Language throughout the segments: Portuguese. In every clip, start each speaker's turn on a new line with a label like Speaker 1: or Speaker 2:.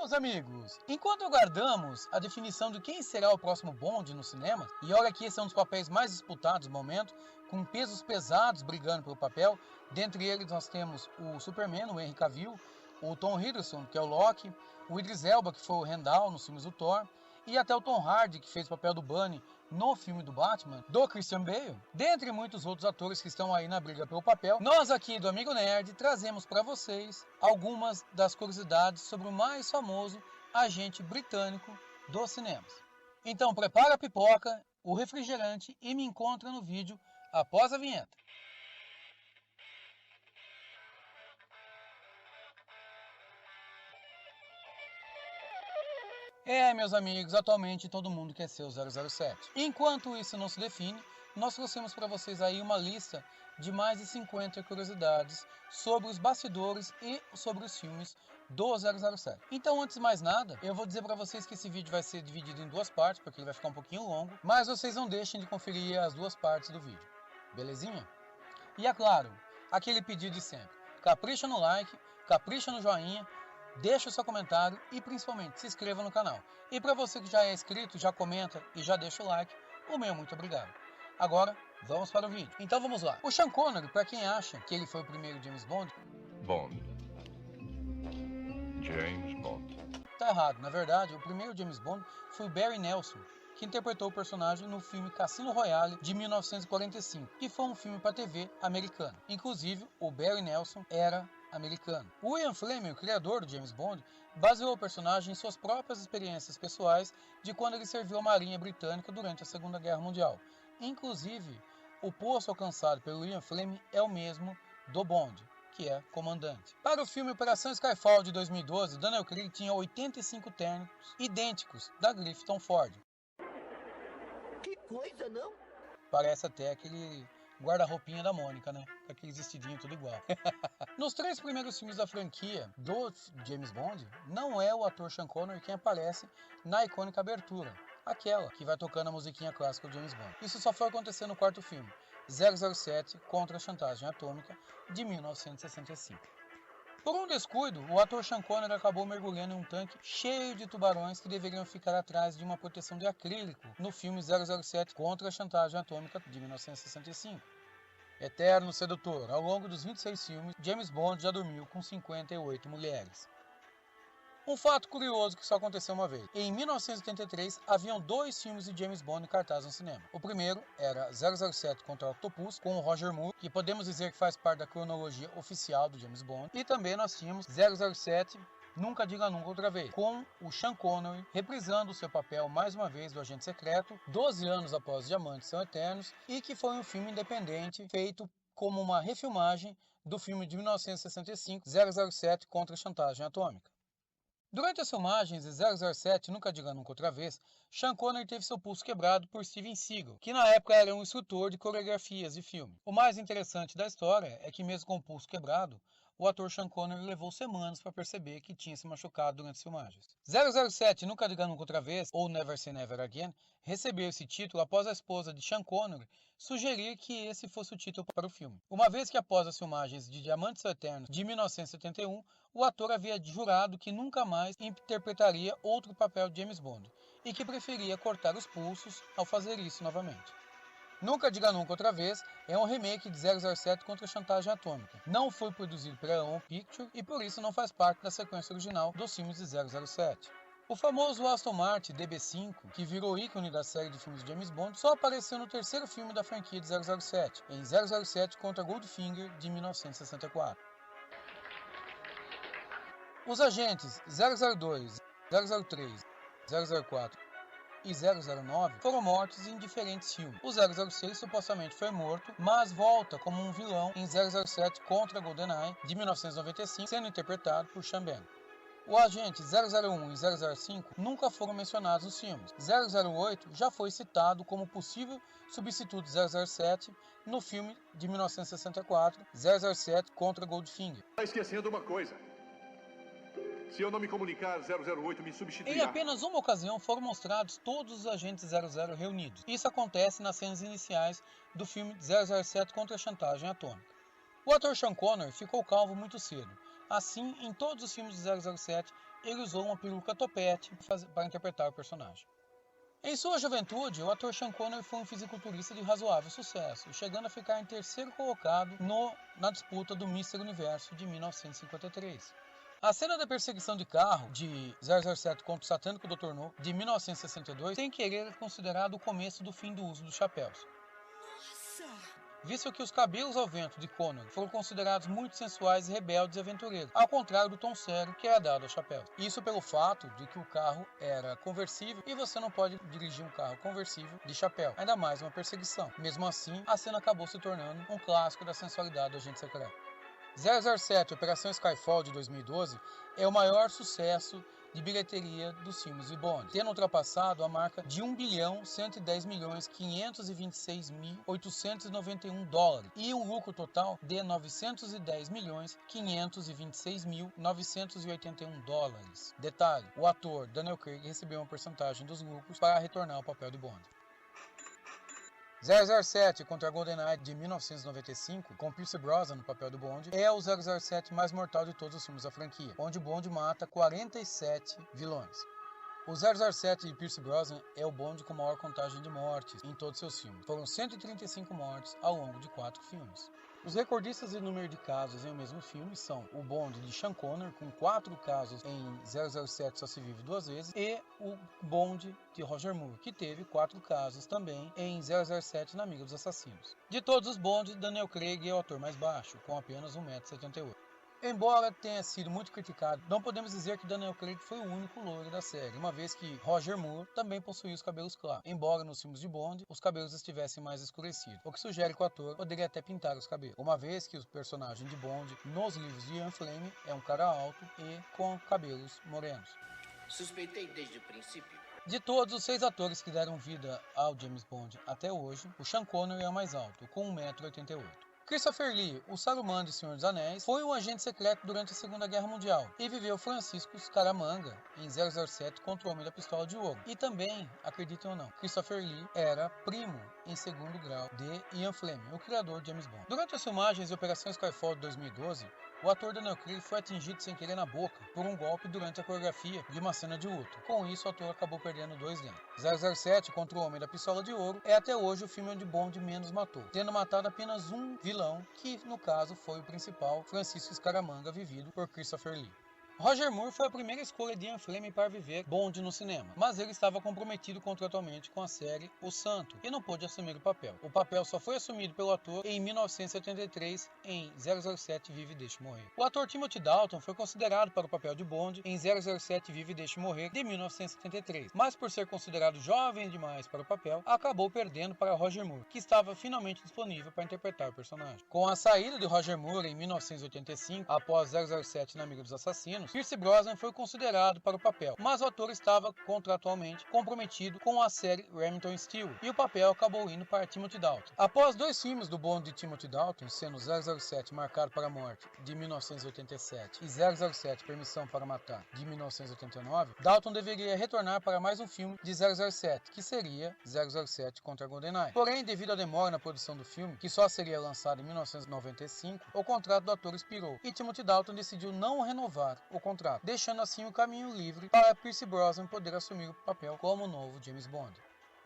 Speaker 1: Meus amigos, enquanto aguardamos a definição de quem será o próximo Bond no cinema, e olha que esse é um dos papéis mais disputados no momento, com pesos pesados brigando pelo papel, dentre eles nós temos o Superman, o Henry Cavill, o Tom Hiddleston, que é o Loki, o Idris Elba, que foi o Heimdall nos filmes do Thor, e até o Tom Hardy, que fez o papel do Bunny no filme do Batman, do Christian Bale, dentre muitos outros atores que estão aí na briga pelo papel. Nós aqui do Amigo Nerd trazemos para vocês algumas das curiosidades sobre o mais famoso agente britânico dos cinemas. Então prepara a pipoca, o refrigerante e me encontra no vídeo após a vinheta. Meus amigos, atualmente todo mundo quer ser o 007. Enquanto isso não se define, nós trouxemos para vocês aí uma lista de mais de 50 curiosidades sobre os bastidores e sobre os filmes do 007. Então, antes de mais nada, eu vou dizer para vocês que esse vídeo vai ser dividido em duas partes, porque ele vai ficar um pouquinho longo, mas vocês não deixem de conferir as duas partes do vídeo, belezinha? E é claro, aquele pedido de sempre, capricha no like, capricha no joinha, deixa o seu comentário e principalmente se inscreva no canal. E para você que já é inscrito, já comenta e já deixa o like, o meu muito obrigado. Agora, vamos para o vídeo. Então vamos lá. O Sean Connery, para quem acha que ele foi o primeiro James Bond,
Speaker 2: James Bond.
Speaker 1: tá errado. Na verdade, o primeiro James Bond foi o Barry Nelson, que interpretou o personagem no filme Cassino Royale de 1945, que foi um filme para TV americano. Inclusive, o Barry Nelson era americano. O Ian Fleming, o criador do James Bond, baseou o personagem em suas próprias experiências pessoais de quando ele serviu a Marinha Britânica durante a Segunda Guerra Mundial. Inclusive, o posto alcançado pelo Ian Fleming é o mesmo do Bond, que é comandante. Para o filme Operação Skyfall de 2012, Daniel Craig tinha 85 ternos idênticos da grife Tom Ford.
Speaker 3: Que coisa, não?
Speaker 1: Parece até aquele guarda-roupinha da Mônica, né? Com aqueles vestidinhos tudo igual. Nos 3 primeiros filmes da franquia do James Bond, não é o ator Sean Connery quem aparece na icônica abertura, aquela que vai tocando a musiquinha clássica do James Bond. Isso só foi acontecer no quarto filme, 007 contra a Chantagem Atômica, de 1965. Por um descuido, o ator Sean Connery acabou mergulhando em um tanque cheio de tubarões que deveriam ficar atrás de uma proteção de acrílico no filme 007 contra a Chantagem Atômica de 1965. Eterno sedutor, ao longo dos 26 filmes, James Bond já dormiu com 58 mulheres. Um fato curioso que só aconteceu uma vez. Em 1983, haviam 2 filmes de James Bond em cartaz no cinema. O primeiro era 007 contra o Octopus, com o Roger Moore, que podemos dizer que faz parte da cronologia oficial do James Bond. E também nós tínhamos 007 Nunca Diga Nunca Outra Vez, com o Sean Connery reprisando o seu papel mais uma vez do agente secreto, 12 anos após Diamantes São Eternos, e que foi um filme independente feito como uma refilmagem do filme de 1965, 007 contra a Chantagem Atômica. Durante as filmagens de 007 Nunca Diga Nunca Outra Vez, Sean Connery teve seu pulso quebrado por Steven Seagal, que na época era um instrutor de coreografias de filme. O mais interessante da história é que mesmo com o pulso quebrado, o ator Sean Connery levou semanas para perceber que tinha se machucado durante as filmagens. 007 Nunca Diga Nunca Outra Vez, ou Never Say Never Again, recebeu esse título após a esposa de Sean Connery sugerir que esse fosse o título para o filme. Uma vez que após as filmagens de Diamantes Eternos de 1971, o ator havia jurado que nunca mais interpretaria outro papel de James Bond e que preferia cortar os pulsos ao fazer isso novamente. Nunca Diga Nunca Outra Vez é um remake de 007 contra a Chantagem Atômica. Não foi produzido pela Eon Pictures e por isso não faz parte da sequência original dos filmes de 007. O famoso Aston Martin DB5, que virou ícone da série de filmes de James Bond, só apareceu no terceiro filme da franquia de 007, em 007 contra Goldfinger, de 1964. Os agentes 002, 003, 004 e 009 foram mortos em diferentes filmes. O 006 supostamente foi morto, mas volta como um vilão em 007 contra GoldenEye, de 1995, sendo interpretado por Sean Penn. O agente 001 e 005 nunca foram mencionados nos filmes. 008 já foi citado como possível substituto de 007 no filme de 1964, 007 contra Goldfinger.
Speaker 2: Está esquecendo uma coisa. Se eu não me comunicar, 008 me substituirá.
Speaker 1: Em apenas uma ocasião foram mostrados todos os agentes 00 reunidos. Isso acontece nas cenas iniciais do filme 007 contra a Chantagem Atômica. O ator Sean Connery ficou calvo muito cedo. Assim, em todos os filmes de 007, ele usou uma peruca topete para interpretar o personagem. Em sua juventude, o ator Sean Connery foi um fisiculturista de razoável sucesso, chegando a ficar em terceiro colocado na disputa do Mr. Universo de 1953. A cena da perseguição de carro de 007 contra o satânico Dr. No, de 1962, sem querer é considerado o começo do fim do uso dos chapéus. Visto que os cabelos ao vento de Connery foram considerados muito sensuais e rebeldes e aventureiros, ao contrário do tom sério que era dado aos chapéus. Isso pelo fato de que o carro era conversível e você não pode dirigir um carro conversível de chapéu, ainda mais uma perseguição. Mesmo assim, a cena acabou se tornando um clássico da sensualidade do agente secreto. 007 Operação Skyfall de 2012 é o maior sucesso de bilheteria dos filmes de Bond, tendo ultrapassado a marca de $1.110.526.891 e um lucro total de $910.526.981. Detalhe, o ator Daniel Craig recebeu uma porcentagem dos lucros para retornar ao papel de Bond. 007 contra GoldenEye de 1995, com Pierce Brosnan no papel do Bond, é o 007 mais mortal de todos os filmes da franquia, onde o Bond mata 47 vilões. O 007 de Pierce Brosnan é o Bond com maior contagem de mortes em todos seus filmes. Foram 135 mortes ao longo de 4 filmes. Os recordistas de número de casos em um mesmo filme são o Bond de Sean Connery, com 4 casos em 007 Só Se Vive Duas Vezes, e o Bond de Roger Moore, que teve 4 casos também em 007 Na Amiga dos Assassinos. De todos os Bonds, Daniel Craig é o ator mais baixo, com apenas 1,78 m. Embora tenha sido muito criticado, não podemos dizer que Daniel Craig foi o único loiro da série, uma vez que Roger Moore também possuía os cabelos claros, embora nos filmes de Bond os cabelos estivessem mais escurecidos, o que sugere que o ator poderia até pintar os cabelos, uma vez que o personagem de Bond nos livros de Ian Fleming é um cara alto e com cabelos morenos.
Speaker 3: Suspeitei desde o princípio.
Speaker 1: De todos os 6 atores que deram vida ao James Bond até hoje, o Sean Connery é o mais alto, com 1,88 m. Christopher Lee, o Saruman de Senhor dos Anéis, foi um agente secreto durante a Segunda Guerra Mundial e viveu Francisco Scaramanga em 007 contra o Homem da Pistola de Ouro. E também, acreditem ou não, Christopher Lee era primo em segundo grau de Ian Fleming, o criador de James Bond. Durante as filmagens de Operação Skyfall de 2012, o ator Daniel Craig foi atingido sem querer na boca por um golpe durante a coreografia de uma cena de luta. Com isso, o ator acabou perdendo 2 dentes. 007 contra o Homem da Pistola de Ouro é até hoje o filme onde Bond menos matou, tendo matado apenas um vilão, que no caso foi o principal, Francisco Scaramanga, vivido por Christopher Lee. Roger Moore foi a primeira escolha de Ian Fleming para viver Bond no cinema, mas ele estava comprometido contratualmente com a série O Santo e não pôde assumir o papel. O papel só foi assumido pelo ator em 1973 em 007 Vive e Deixe Morrer. O ator Timothy Dalton foi considerado para o papel de Bond em 007 Vive e Deixe Morrer de 1973, mas por ser considerado jovem demais para o papel, acabou perdendo para Roger Moore, que estava finalmente disponível para interpretar o personagem. Com a saída de Roger Moore em 1985, após 007 Na Amiga dos Assassinos, Pierce Brosnan foi considerado para o papel, mas o ator estava contratualmente comprometido com a série Remington Steele, e o papel acabou indo para Timothy Dalton. Após 2 filmes do Bond de Timothy Dalton, sendo 007 Marcado para a Morte, de 1987, e 007 Permissão para Matar, de 1989, Dalton deveria retornar para mais um filme de 007, que seria 007 contra GoldenEye. Porém, devido à demora na produção do filme, que só seria lançado em 1995, o contrato do ator expirou, e Timothy Dalton decidiu não renovar o contrato, deixando assim o caminho livre para Pierce Brosnan poder assumir o papel como novo James Bond.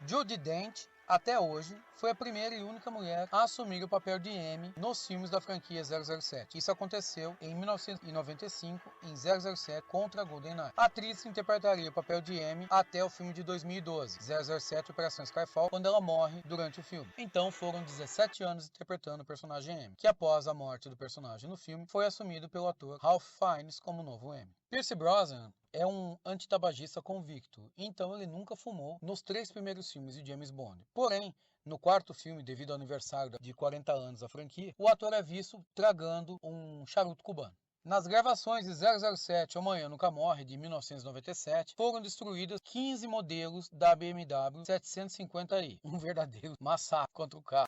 Speaker 1: Judi Dench, até hoje, foi a primeira e única mulher a assumir o papel de M nos filmes da franquia 007. Isso aconteceu em 1995 em 007 contra GoldenEye. A atriz interpretaria o papel de M até o filme de 2012, 007 Operação Skyfall, quando ela morre durante o filme. Então foram 17 anos interpretando o personagem M, que após a morte do personagem no filme, foi assumido pelo ator Ralph Fiennes como novo M. Pierce Brosnan é um antitabagista convicto, então ele nunca fumou nos 3 primeiros filmes de James Bond. Porém, no 4º filme, devido ao aniversário de 40 anos da franquia, o ator é visto tragando um charuto cubano. Nas gravações de 007 Amanhã Nunca Morre, de 1997, foram destruídas 15 modelos da BMW 750i, um verdadeiro massacre contra o carro.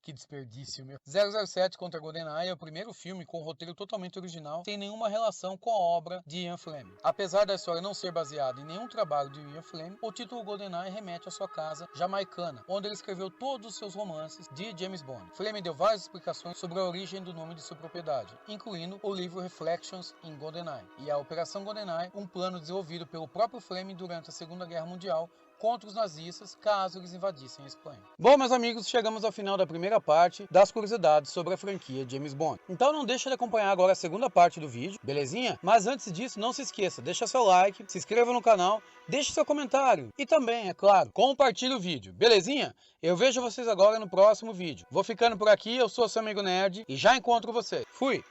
Speaker 1: Que desperdício, meu. 007 contra GoldenEye é o primeiro filme com um roteiro totalmente original, sem nenhuma relação com a obra de Ian Fleming. Apesar da história não ser baseada em nenhum trabalho de Ian Fleming, o título GoldenEye remete à sua casa jamaicana, onde ele escreveu todos os seus romances de James Bond. Fleming deu várias explicações sobre a origem do nome de sua propriedade, incluindo o livro Reflections in GoldenEye e a Operação GoldenEye, um plano desenvolvido pelo próprio Fleming durante a Segunda Guerra Mundial contra os nazistas, caso eles invadissem a Espanha. Bom, meus amigos, chegamos ao final da primeira parte das curiosidades sobre a franquia James Bond. Então não deixa de acompanhar agora a segunda parte do vídeo, belezinha? Mas antes disso, não se esqueça, deixa seu like, se inscreva no canal, deixe seu comentário e também, é claro, compartilhe o vídeo, belezinha? Eu vejo vocês agora no próximo vídeo. Vou ficando por aqui, eu sou seu amigo Nerd e já encontro vocês. Fui!